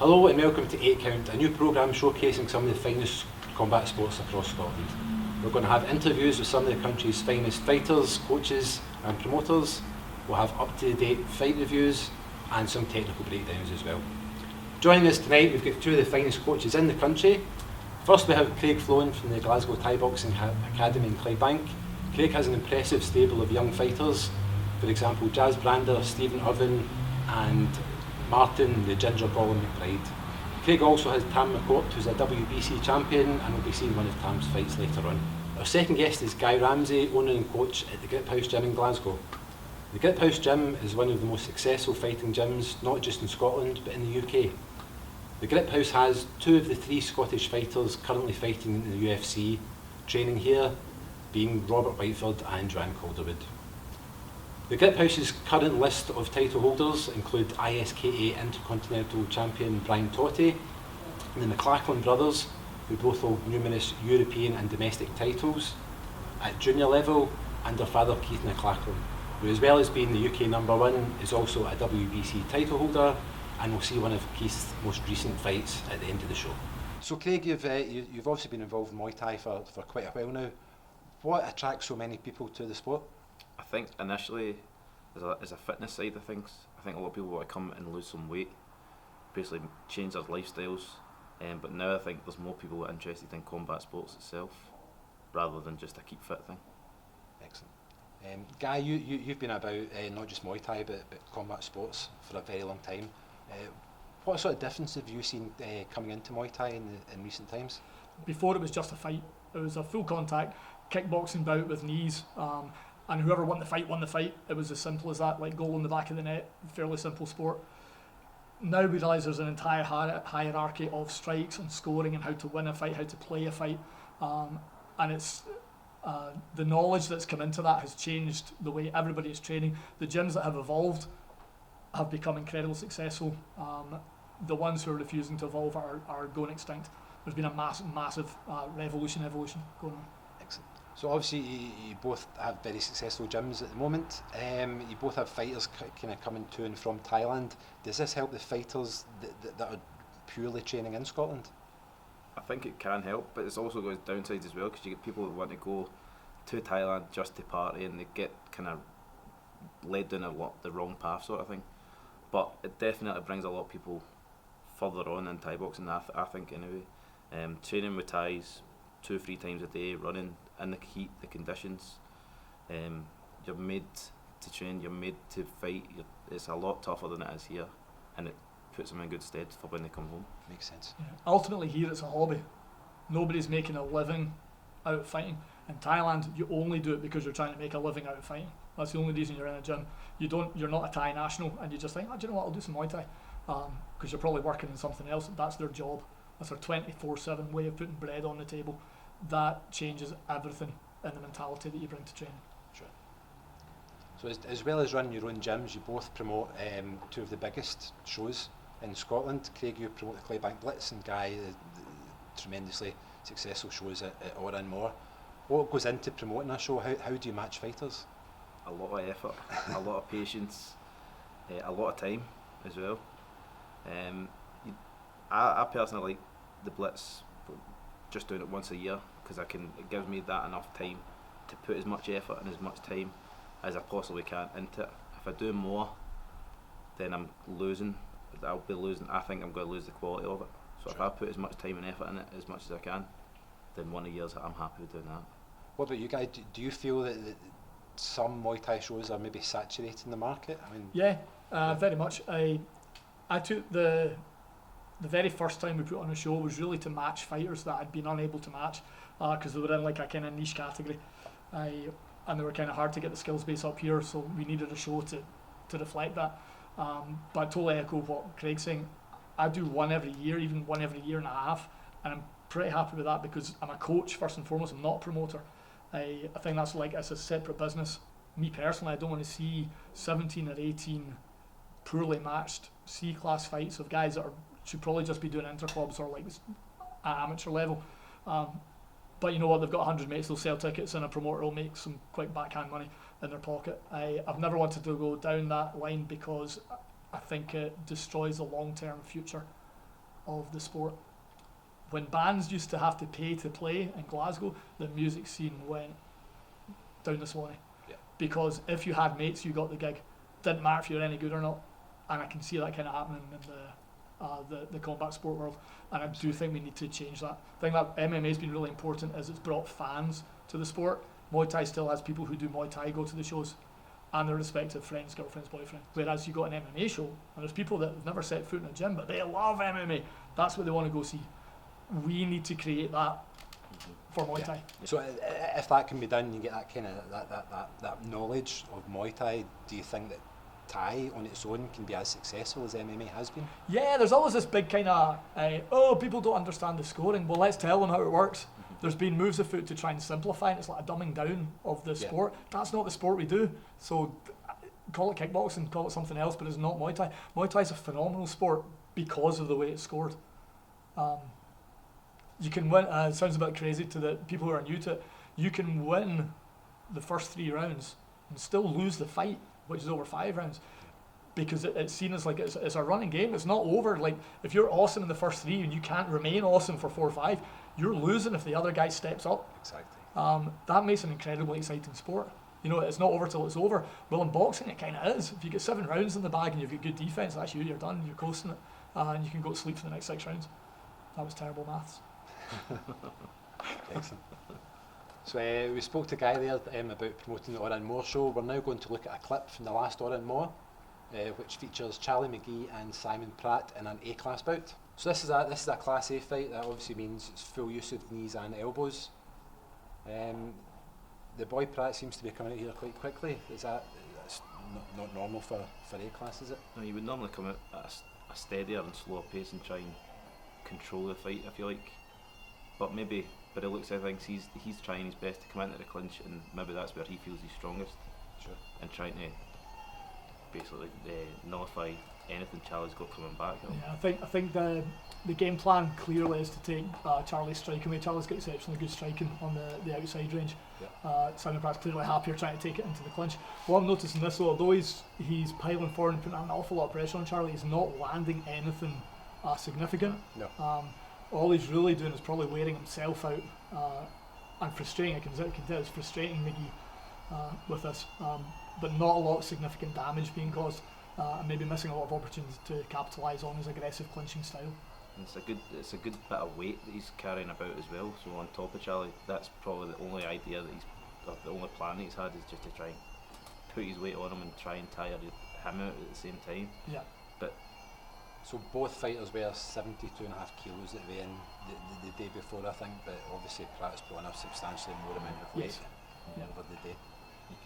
Hello and welcome to 8 Count, a new programme showcasing some of the finest combat sports across Scotland. We're going to have interviews with some of the country's finest fighters, coaches and promoters. We'll have up-to-date fight reviews and some technical breakdowns as well. Joining us tonight, we've got two of the finest coaches in the country. First, we have Craig Flowen from the Glasgow Thai Boxing Academy in Clydebank. Craig has an impressive stable of young fighters, for example Jazz Brander, Stephen Irvin and Martin the Ginger Ball McBride. Craig also has Tam McCourt, who's a WBC champion, and we'll be seeing one of Tam's fights later on. Our second guest is Guy Ramsey, owner and coach at the Grip House Gym in Glasgow. The Grip House Gym is one of the most successful fighting gyms, not just in Scotland, but in the UK. The Grip House has two of the three Scottish fighters currently fighting in the UFC, training here, being Robert Whiteford and Joanne Calderwood. The Grip House's current list of title holders include ISKA Intercontinental Champion Brian Totti, and the McLachlan brothers, who both hold numerous European and domestic titles. At junior level, and their father Keith McLachlan, who as well as being the UK #1 is also a WBC title holder, and we'll see one of Keith's most recent fights at the end of the show. So Craig, you've obviously been involved in Muay Thai for quite a while now. What attracts so many people to the sport? I think initially, as a fitness side of things, I think a lot of people want to come and lose some weight, basically change their lifestyles. But now I think there's more people interested in combat sports itself, rather than just a keep fit thing. Excellent. Guy, you've been about not just Muay Thai but combat sports for a very long time. What sort of difference have you seen coming into Muay Thai in recent times? Before it was just a fight. It was a full contact kickboxing bout with knees, and whoever won the fight. It was as simple as that, like goal in the back of the net, fairly simple sport. Now we realise there's an entire hierarchy of strikes and scoring and how to win a fight, how to play a fight, and it's the knowledge that's come into that has changed the way everybody is training. The gyms that have evolved have become incredibly successful. The ones who are refusing to evolve are going extinct. There's been a massive evolution going on. Excellent. So obviously you both have very successful gyms at the moment. You both have fighters kind of coming to and from Thailand. Does this help the fighters that are purely training in Scotland? I think it can help, but it's also got downsides as well, because you get people that want to go to Thailand just to party, and they get kind of led down the wrong path sort of thing. But it definitely brings a lot of people further on in Thai boxing, I think anyway. Training with Thais 2 or 3 times a day, running in the heat, the conditions. You're made to train, you're made to fight. It's a lot tougher than it is here, and it puts them in good stead for when they come home. Makes sense. Yeah. Ultimately here it's a hobby. Nobody's making a living out of fighting. In Thailand you only do it because you're trying to make a living out of fighting. That's the only reason you're in a gym. You're not a Thai national and you just think, do you know what, I'll do some Muay Thai. Because you're probably working in something else. That's their job. That's their 24/7 way of putting bread on the table. That changes everything in the mentality that you bring to training. Sure. So as well as running your own gyms, you both promote 2 of the biggest shows in Scotland. Craig, you promote the Clydebank Blitz, and Guy, the tremendously successful shows at Ora and More. What goes into promoting a show? How do you match fighters? A lot of effort, a lot of patience, a lot of time as well. I personally like the Blitz, just doing it once a year, because it gives me that enough time to put as much effort and as much time as I possibly can into it. If I do more, then I'm losing. I'll be losing. I think I'm going to lose the quality of it. So if I put as much time and effort in it as much as I can, then 1 year I'm happy with doing that. What about you guys? Do you feel that some Muay Thai shows are maybe saturating the market? I mean, yeah, very much. I took the very first time we put on a show was really to match fighters that I'd been unable to match, because they were in like a kind of niche category, and they were kind of hard to get the skills base up here, so we needed a show to reflect that. But I totally echo what Craig's saying. I do one every year, even one every year and a half, and I'm pretty happy with that because I'm a coach first and foremost. I'm not a promoter. I think that's like, it's a separate business. Me personally, I don't want to see 17 or 18 poorly matched C-class fights of guys that should probably just be doing interclubs or like at amateur level. But you know what, they've got 100 mates, they'll sell tickets and a promoter will make some quick backhand money in their pocket. I've never wanted to go down that line because I think it destroys the long-term future of the sport. When bands used to have to pay to play in Glasgow, the music scene went down the Swanee. Yeah. Because if you had mates, you got the gig. Didn't matter if you were any good or not. And I can see that kind of happening in the combat sport world. And I do think we need to change that. I think that MMA has been really important as it's brought fans to the sport. Muay Thai still has people who do Muay Thai go to the shows and their respective friends, girlfriends, boyfriends. Whereas you got an MMA show and there's people that have never set foot in a gym but they love MMA. That's what they want to go see. We need to create that for Muay Thai. So if that can be done, you get that kind of that knowledge of Muay Thai. Do you think that Thai on its own can be as successful as MMA has been? Yeah, there's always this big kind of people don't understand the scoring. Well, let's tell them how it works. There's been moves afoot to try and simplify it. It's like a dumbing down of the sport. That's not the sport we do. So call it kickboxing, call it something else, but it's not Muay Thai. Muay Thai is a phenomenal sport because of the way it's scored. You can win, it sounds a bit crazy to the people who are new to it, you can win the first 3 rounds and still lose the fight, which is over 5 rounds, because it's seen as like it's a running game. It's not over. Like if you're awesome in the first 3 and you can't remain awesome for 4 or 5, you're losing if the other guy steps up. Exactly. That makes an incredibly exciting sport. You know, it's not over till it's over. Well, in boxing, it kind of is. If you get 7 rounds in the bag and you've got good defense, that's you're done. You're coasting it, and you can go to sleep for the next 6 rounds. That was terrible maths. Excellent. So we spoke to Guy there about promoting the Oran Moore show. We're now going to look at a clip from the last Oran Moore, which features Charlie McGee and Simon Pratt in an A-class bout. So this is a Class A fight. That obviously means it's full use of knees and elbows. The boy Pratt seems to be coming out here quite quickly. That's not normal for A-class, is it? No, you would normally come out at a steadier and slower pace and try and control the fight, I feel like. But maybe by the looks of things, he's trying his best to come into the clinch, and maybe that's where he feels he's strongest. Sure. And trying to basically nullify anything Charlie's got coming back. Yeah, I think the game plan clearly is to take Charlie's striking away. Charlie's got exceptionally good striking on the outside range. Yeah. Simon Pratt's clearly happier trying to take it into the clinch. What I'm noticing this, although he's piling forward and putting an awful lot of pressure on Charlie, he's not landing anything significant. No. All he's really doing is probably wearing himself out and frustrating. I can tell it's frustrating McGee with this, but not a lot of significant damage being caused, and maybe missing a lot of opportunities to capitalise on his aggressive clinching style. And it's a good bit of weight that he's carrying about as well. So on top of Charlie, that's probably the only idea that the only plan that he's had is just to try and put his weight on him and try and tire him out at the same time. Yeah. But so both fighters were 72.5 kilos at the end the day before, I think, but obviously Pratt's put on a substantially more amount of weight over the day.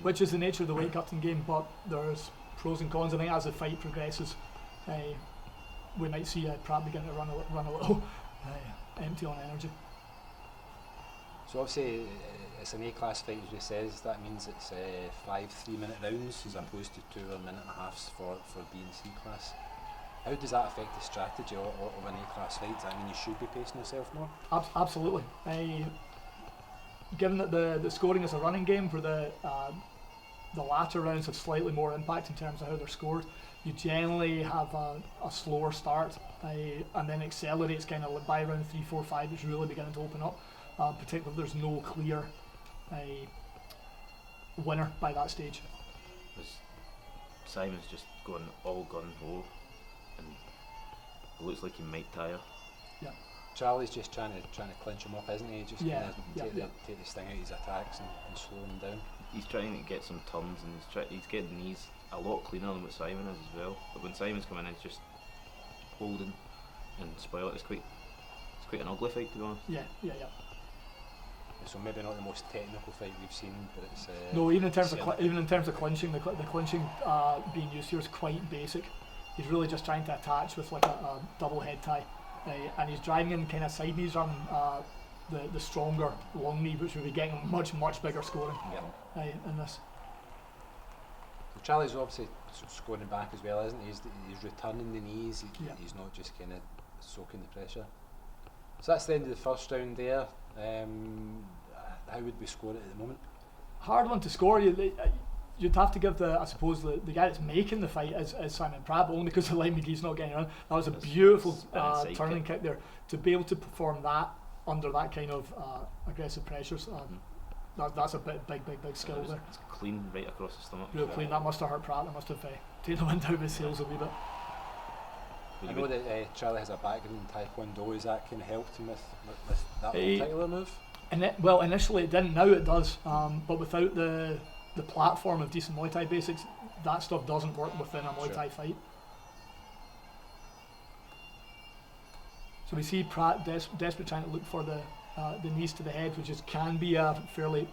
Which is the nature of the weight cutting game, but there's pros and cons. I think as the fight progresses, we might see Pratt begin to run a little empty on energy. So obviously it's an A-class fight, as we says. That means it's 5 3-minute rounds as opposed to 2 or a minute and a half for B and C class. How does that affect the strategy of an A-class fight? Does that mean you should be pacing yourself more? Absolutely. Given that the scoring is a running game, where the latter rounds have slightly more impact in terms of how they're scored, you generally have a slower start and then accelerates kind of by round 3, 4, 5. It's really beginning to open up, particularly if there's no clear winner by that stage. Simon's just going all gun-ho, and it looks like he might tire. Yeah. Charlie's just trying to clinch him up, isn't he? Just take the sting out of his attacks and slow him down. He's trying to get some turns, and he's getting knees a lot cleaner than what Simon is as well. But when Simon's coming in, it's just holding and spoil it. It's quite an ugly fight, to be honest. Yeah. So maybe not the most technical fight we've seen, but it's no. Even in terms of clinching, the clinching being used here is quite basic. He's really just trying to attach with like a double head tie, and he's driving in kind of side knees on the stronger long knee, which will be getting much bigger scoring in this. So Charlie's obviously scoring back as well, isn't he? He's returning the knees. He's not just kind of soaking the pressure. So that's the end of the first round there. How would we score it at the moment? Hard one to score. you'd have to give I suppose the guy that's making the fight is Simon Pratt, but only because Liam McGee's not getting around. That was a beautiful turning kick there. To be able to perform that under that kind of aggressive pressures, that's a big skill there. It's clean right across the stomach. Real clean. That must have hurt Pratt. That must have taken the wind out of his sails a wee bit. I know that Charlie has a background in Taekwondo. Is that kind of helped him with that particular move? Well, initially it didn't. Now it does. But without the platform of decent Muay Thai basics, that stuff doesn't work within a Muay Thai fight. So we see Pratt desperate trying to look for the knees to the head, which can be a fairly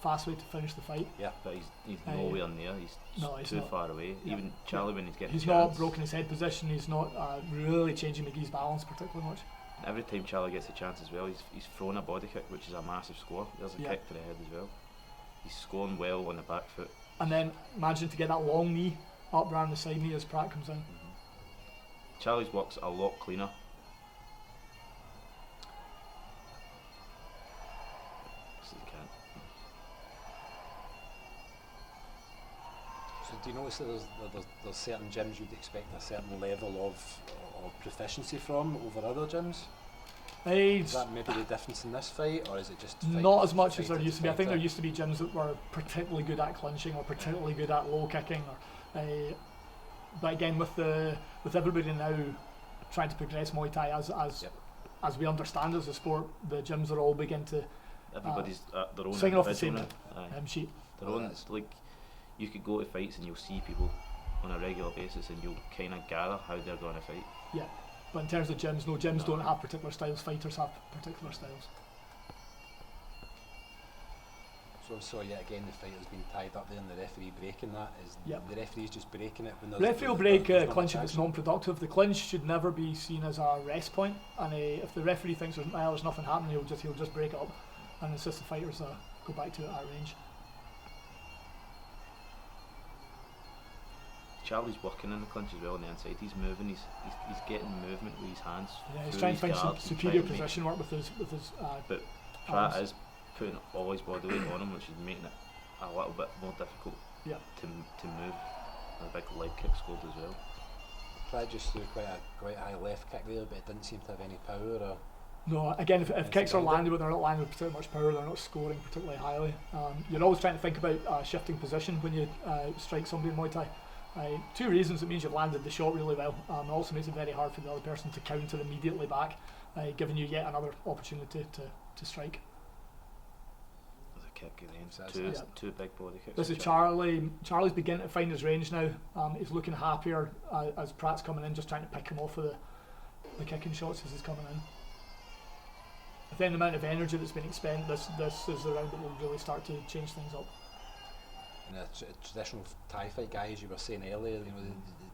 fast way to finish the fight. Yeah, but he's nowhere near. He's too far away. Yeah. Even Charlie, when he's getting he's not broken his head position. He's not really changing McGee's balance particularly much. Every time Charlie gets a chance as well, he's thrown a body kick, which is a massive score. There's a kick to the head as well. He's scoring well on the back foot. And then managing to get that long knee up round the side knee as Pratt comes in. Charlie's work's a lot cleaner. So do you notice that there's certain gyms you'd expect a certain level of proficiency from over other gyms? Is that maybe the difference in this fight, or is it just not as much as there used to be? I think there used to be gyms that were particularly good at clinching or particularly good at low kicking, but again with everybody now trying to progress Muay Thai as we understand as a sport, the gyms are all begin to everybody's at their own singing off the same sheet. Their own, like you could go to fights and you'll see people on a regular basis and you'll kind of gather how they're going to fight. Yeah. But in terms of gyms, no, gyms don't have particular styles, fighters have particular styles. So yet again the fight has been tied up there and the referee breaking that. The referee's just breaking it when there's... Referee will break clinch if it's non-productive. The clinch should never be seen as a rest point, and if the referee thinks there's nothing happening, he'll just break it up and insist the fighters go back to it at range. Charlie's working in the clinch as well on the inside. He's moving. He's getting movement with his hands. Yeah, he's trying to find some superior position work with his. But Pratt is putting all his body weight on him, which is making it a little bit more difficult. Yeah. To move. A big leg kick scored as well. Pratt just threw quite a high left kick there, but it didn't seem to have any power. Or no, again, if kicks are landed, but they're not landed with particularly much power, they're not scoring particularly highly. You're always trying to think about shifting position when you strike somebody in Muay Thai. Two reasons: it means you've landed the shot really well. It also makes it very hard for the other person to counter immediately back, giving you yet another opportunity to strike. There's a kick again. Two big body kicks. This is Charlie. Charlie's beginning to find his range now. He's looking happier as Pratt's coming in, just trying to pick him off with the kicking shots as he's coming in. I think the amount of energy that's been expended, this is the round that will really start to change things up. In a traditional Thai fight, guy, as you were saying earlier, the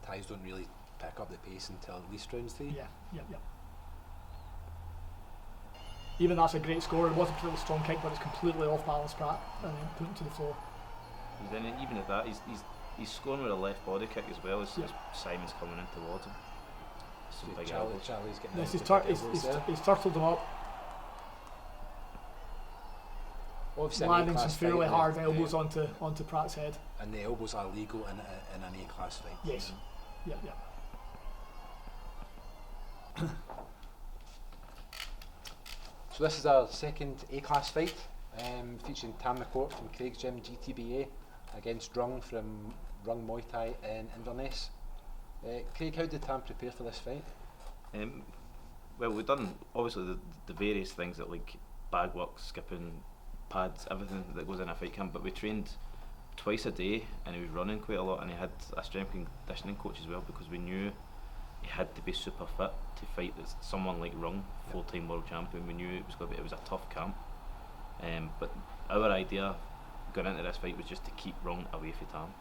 Thais don't really pick up the pace until at least round 3. Yeah. Even that's a great score. It wasn't a particularly strong kick, but it's completely off balance Pratt and then put him to the floor. And then even at that, he's scoring with a left body kick as well as Simon's coming in towards him. So Charlie's getting he's turtled him up. Obviously landing some fairly hard elbows onto Pratt's head. And the elbows are legal in an A-class fight. Yes. Yeah. So this is our second A-class fight, featuring Tam McCourt from Craig's Gym GTBA against Rung from Rung Muay Thai in Inverness. Craig, how did Tam prepare for this fight? Well, we've done obviously the various things that like bag work, skipping, pads, everything that goes in a fight camp, but we trained twice a day and he was running quite a lot, and he had a strength and conditioning coach as well, because we knew he had to be super fit to fight someone like Rung, 4-time world champion. We knew it was a tough camp, but our idea going into this fight was just to keep Rung away from Tam,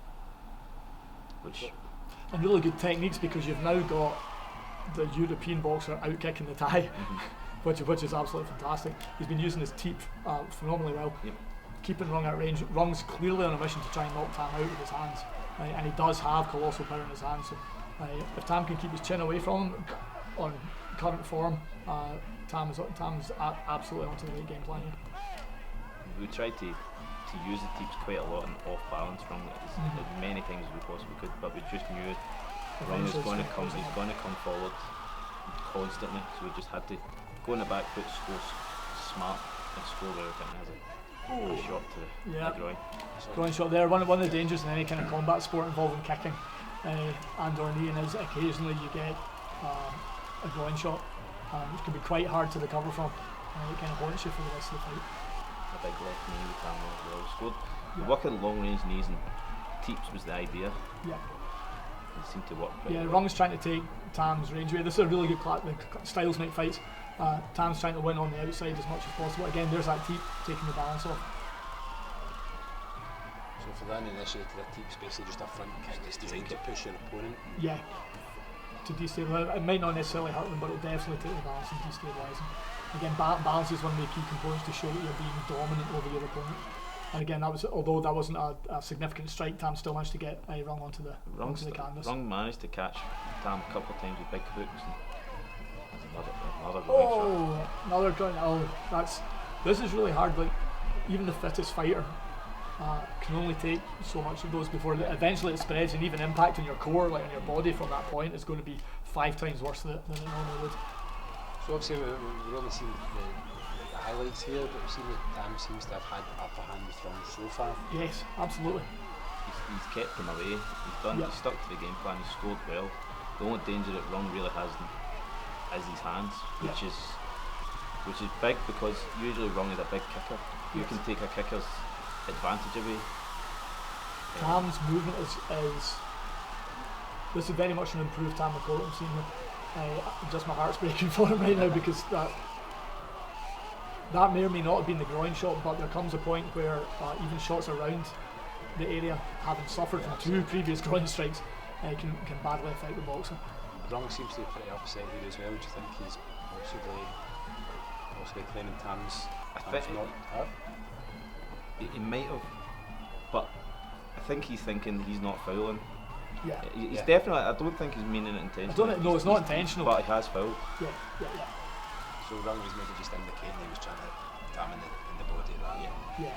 and really good techniques, because you've now got the European boxer out kicking the Thai. Which is absolutely fantastic. He's been using his teep phenomenally well, keeping Rung at range. Rung's clearly on a mission to try and knock Tam out with his hands, and he does have colossal power in his hands. So if Tam can keep his chin away from him on current form, Tam's absolutely onto the right game plan here. we tried to use the teeps quite a lot and off balance Rung as many times as we possibly could, but we just knew Rung is going to come. He's going to come forward constantly, so we just had to go on the back foot, score smart, and score where we has a shot to the groin. Groin shot there. One of the dangers in any kind of combat sport involving kicking and or kneeing is occasionally you get a groin shot, which can be quite hard to recover from. It kind of haunts you for the rest of the fight. A big left knee with Tam as well. Scored. We work at long range knees, and teeps was the idea. Yeah. It seemed to work quite well. Rung's trying to take Tam's range away. This is a really good styles make fights. Tam's trying to win on the outside as much as possible. Again, there's that teep taking the balance off. So for that initiative, the teep's basically just a front kick that's designed to push your opponent. Yeah. To destabilise. It might not necessarily hurt them, but it'll definitely take the balance and destabilise them. Again, balance is one of the key components to show that you're being dominant over your opponent. And again, although that wasn't a significant strike, Tam still managed to get Rung onto the canvas. Rung managed to catch Tam a couple of times with big hooks. And another groin shot. Another groin. This is really hard. Like even the fittest fighter can only take so much of those before eventually it spreads, and even impact on your core, like on your body from that point, is going to be 5 times worse than it normally would. So obviously we've only seen the highlights here, but we've seen that Tam seems to have had the upper hand with Rung so far. Yes, absolutely. He's kept him away. He's stuck to the game plan. He's scored well. The only danger that Rung really has is his hands, which is big, because usually Rung is a big kicker. You can take a kicker's advantage away. Tam's movement is this is very much an improved Tam McCourt I'm seeing here. Just my heart's breaking for him right now, because that may or may not have been the groin shot, but there comes a point where even shots around the area, having suffered from 2 previous groin strikes, can badly affect the boxer. Rung seems to be pretty upset here as well. Do you think he's possibly claiming Tam's not hurt? He might have, but I think he's thinking he's not fouling. Yeah. He's definitely. I don't think he's meaning it intentionally. No, it's not intentional. But he has fouled. Yeah. So Rung was maybe just indicating he was trying to hit Tam in the body, right? Yeah.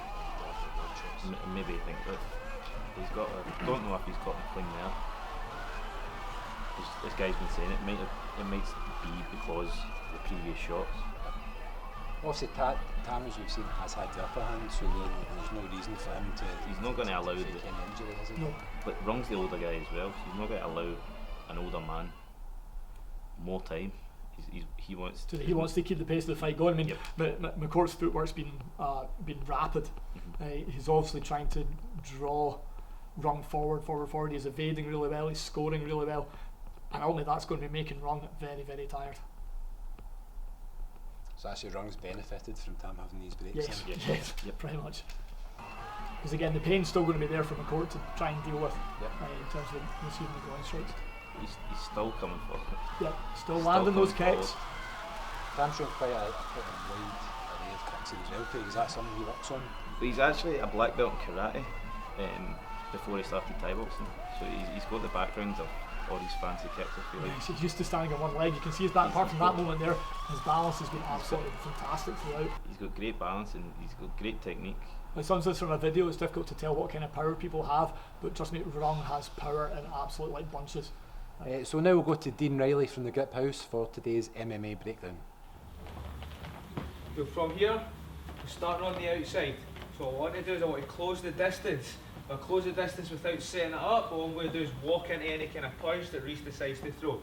Maybe I think that he's got. I don't know if he's got the thing there. This guy's been saying it might be because the previous shots. Obviously, Tam, as we've seen, has had the upper hand, so there's no reason for him to. He's not going to allow any injury, is he? No. But Rung's the older guy as well, so he's not going to allow an older man more time. He wants to keep the pace of the fight going. I mean, McCourt's footwork's been rapid. He's obviously trying to draw Rung forward. He's evading really well. He's scoring really well, and only that's going to be making Rung very, very tired. So actually Rung's benefited from Tam having these breaks. Yes, pretty much. Because again, the pain's still going to be there for McCourt to try and deal with in terms of receiving the groin strikes. He's still coming forward. Yeah, still landing those kicks. Tam's showing quite a wide array of kicks as well. Is that something he works on? He's actually a black belt in karate before he started Thai boxing. So he's got the background of all these fancy kicks, I feel like. He's used to standing on one leg. You can see his back. Apart from that moment there, his balance has been absolutely fantastic throughout. He's got great balance and he's got great technique. Sometimes from a video it's difficult to tell what kind of power people have, but trust me, Rung has power in absolute like bunches. So now we'll go to Dean Riley from the Grip House for today's MMA breakdown. So from here, we're starting on the outside. So what I want to do is I want to close the distance. I'll close the distance without setting it up. All I'm going to do is walk into any kind of punch that Reese decides to throw.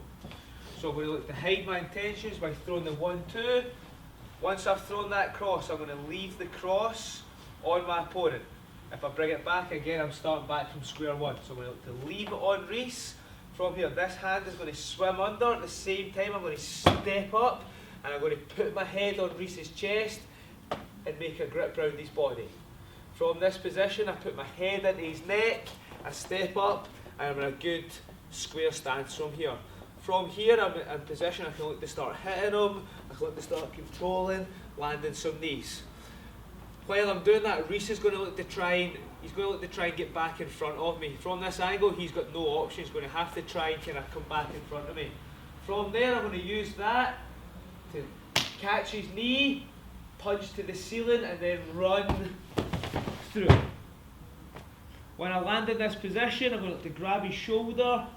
So I'm going to look to hide my intentions by throwing the 1-2. Once I've thrown that cross, I'm going to leave the cross on my opponent. If I bring it back again, I'm starting back from square one. So I'm going to look to leave it on Reese. From here, this hand is going to swim under. At the same time, I'm going to step up and I'm going to put my head on Reese's chest and make a grip round his body. From this position, I put my head into his neck, I step up, and I'm in a good square stance from here. From here, I'm in position, I can look to start hitting him, I can look to start controlling, landing some knees. While I'm doing that, Reese is going to look to try and get back in front of me. From this angle, he's got no option, he's going to have to try and kind of come back in front of me. From there, I'm going to use that to catch his knee, punch to the ceiling and then run through. When I land in this position, I'm going to look to grab his shoulder,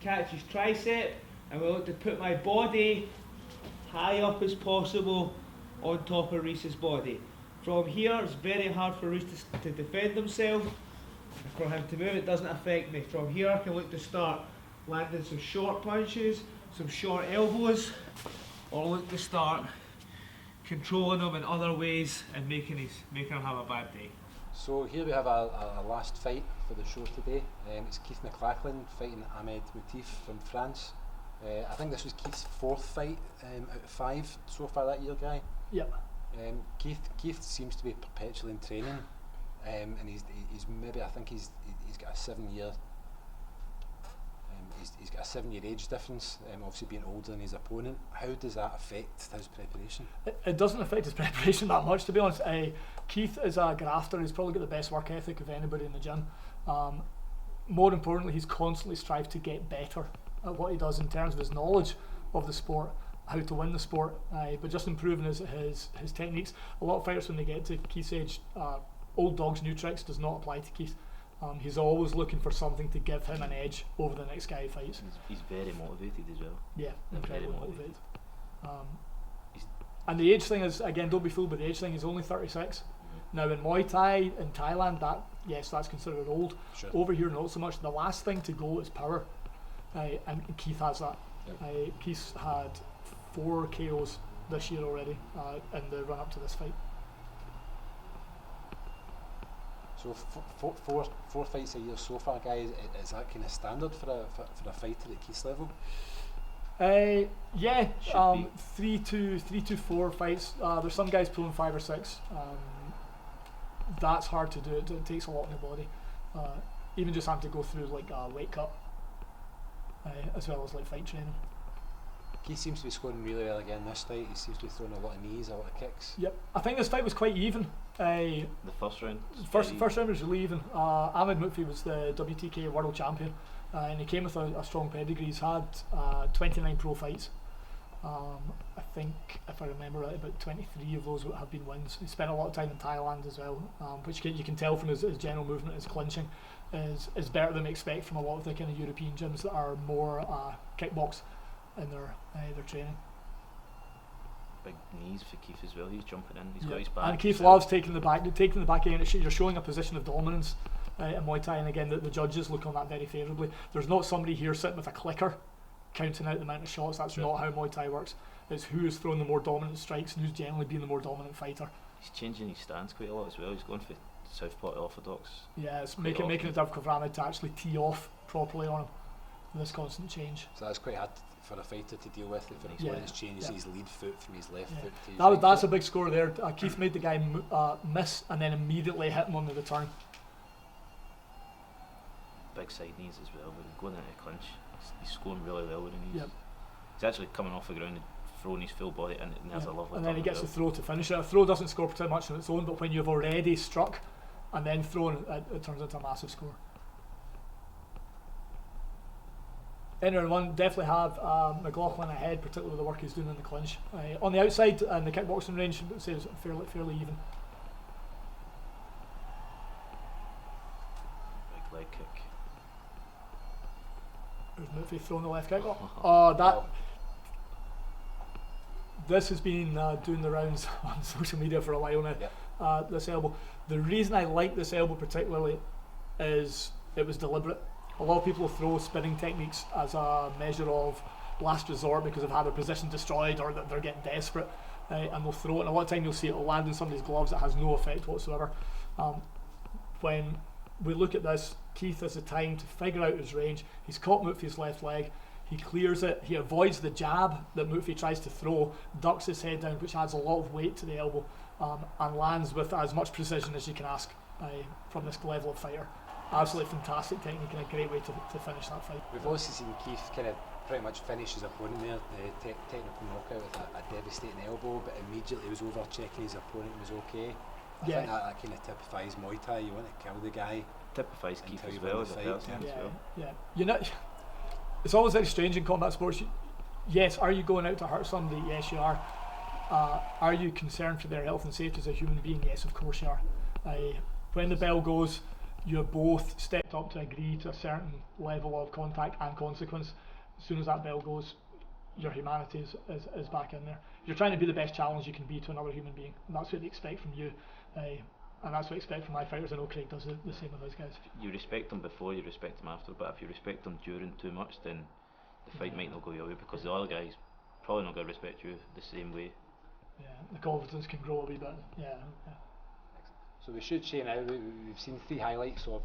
catch his tricep, and we'll look to put my body high up as possible on top of Reese's body. From here, it's very hard for Reese to defend himself. For him to move, it doesn't affect me. From here, I can look to start landing some short punches, some short elbows, or look to start controlling him in other ways and making him have a bad day. So here we have our last fight for the show today. It's Keith McLachlan fighting Ahmed Moutif from France. I think this was Keith's 4th fight out of 5 so far that year, Guy. Yep. Keith seems to be perpetually in training, and he's maybe, I think he's got a 7-year he's got a 7-year age difference, obviously being older than his opponent. How does that affect his preparation? It doesn't affect his preparation that much, to be honest. Keith is a grafter. He's probably got the best work ethic of anybody in the gym. More importantly, he's constantly strived to get better at what he does in terms of his knowledge of the sport, how to win the sport, but just improving his techniques. A lot of fighters, when they get to Keith's age, old dogs, new tricks does not apply to Keith. He's always looking for something to give him an edge over the next guy he fights. He's very motivated as well. Yeah, incredibly motivated. He's And the age thing is, again, don't be fooled by the age thing, he's only 36. Now in Muay Thai in Thailand, that's considered old. Sure. Over here, not so much. The last thing to go is power, and Keith has that. Yep. Keith's had 4 KOs this year already in the run up to this fight. So four fights a year so far, guys. Is that kind of standard for a fighter at Keith's level? Yeah, Should 3 to 4 fights. There's some guys pulling 5 or 6. That's hard to do. It takes a lot in the body. Even just having to go through like a weight cut, as well as like fight training. Keith seems to be scoring really well again this fight. He seems to be throwing a lot of knees, a lot of kicks. Yep, I think this fight was quite even. the first round. First round was really even. Ahmed Mutfi was the WTK world champion, and he came with a strong pedigree. He's had 29 pro fights. I think, if I remember right, about 23 of those have been wins. He spent a lot of time in Thailand as well, which you can tell from his general movement, his clinching is better than we expect from a lot of the kind of European gyms that are more kickbox in their training. Big knees for Keith as well. He's jumping in. He's Yeah. got his back. And Keith loves taking the back end. You're showing a position of dominance in Muay Thai, and again, the judges look on that very favourably. There's not somebody here sitting with a clicker counting out the amount of shots. That's not how Muay Thai works. It's who is throwing the more dominant strikes and who's generally being the more dominant fighter. He's changing his stance quite a lot as well. He's going for southpaw to orthodox. Yeah, it's Quite making often. it difficult for Ahmed to actually tee off properly on him. This constant change. So that's quite hard for a fighter to deal with. If Yeah. when it's changed his lead foot from his left Yeah. foot to his That's right a foot. big score there. Keith made the guy miss and then immediately hit him on the return. Big side knees as well. When he's going into clinch, he's scoring really well with the knees. Yep. He's actually coming off the ground and throwing his full body in, and there's a lovely And then he turn gets as the throw to finish it. A throw doesn't score too much on its own, but when you've already struck and then thrown, it turns into a massive score. Anyway, one definitely have McLachlan ahead, particularly with the work he's doing in the clinch. On the outside and the kickboxing range, I would say it's fairly even. Big leg kick. There's Murphy throwing the left kick. That. This has been doing the rounds on social media for a while now. Yep. This elbow. The reason I like this elbow particularly is it was deliberate. A lot of people throw spinning techniques as a measure of last resort because they've had their position destroyed or that they're getting desperate, and they'll throw it. And a lot of time you'll see it will land in somebody's gloves. It has no effect whatsoever. When we look at this, Keith has the time to figure out his range. He's caught Mutfi's left leg. He clears it. He avoids the jab that Mutfi tries to throw, ducks his head down, which adds a lot of weight to the elbow, and lands with as much precision as you can ask from this level of fighter. Absolutely fantastic technique and a great way to finish that fight. We've also seen Keith kind of pretty much finish his opponent there, the technical knockout with a devastating elbow, but immediately was over checking his opponent was okay. I Yeah. think that kind of typifies Muay Thai. You want to kill the guy. Typifies And Keith how as you well win as the a fight, person yeah. as well. Yeah. You know, it's always very strange in combat sports. Yes, are you going out to hurt somebody? Yes, you are. Are you concerned for their health and safety as a human being? Yes, of course you are. When the bell goes, you're both stepped up to agree to a certain level of contact and consequence. As soon as that bell goes, your humanity is back in there. You're trying to be the best challenge you can be to another human being, and that's what they expect from you. And that's what I expect from my fighters. I know Craig does the same with his guys. You respect them before, you respect them after, but if you respect them during too much, then the fight might not go your way, because the other guy's probably not going to respect you the same way. Yeah, the confidence can grow a wee bit. Yeah. So we should say now, we've seen 3 highlights of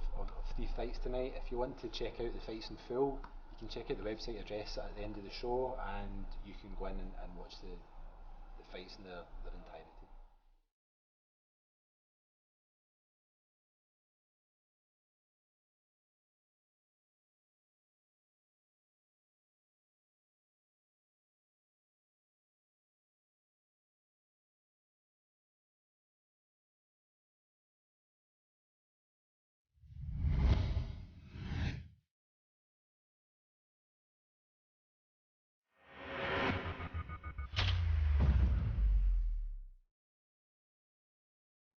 3 fights tonight. If you want to check out the fights in full, you can check out the website address at the end of the show, and you can go in and watch the fights in their entirety.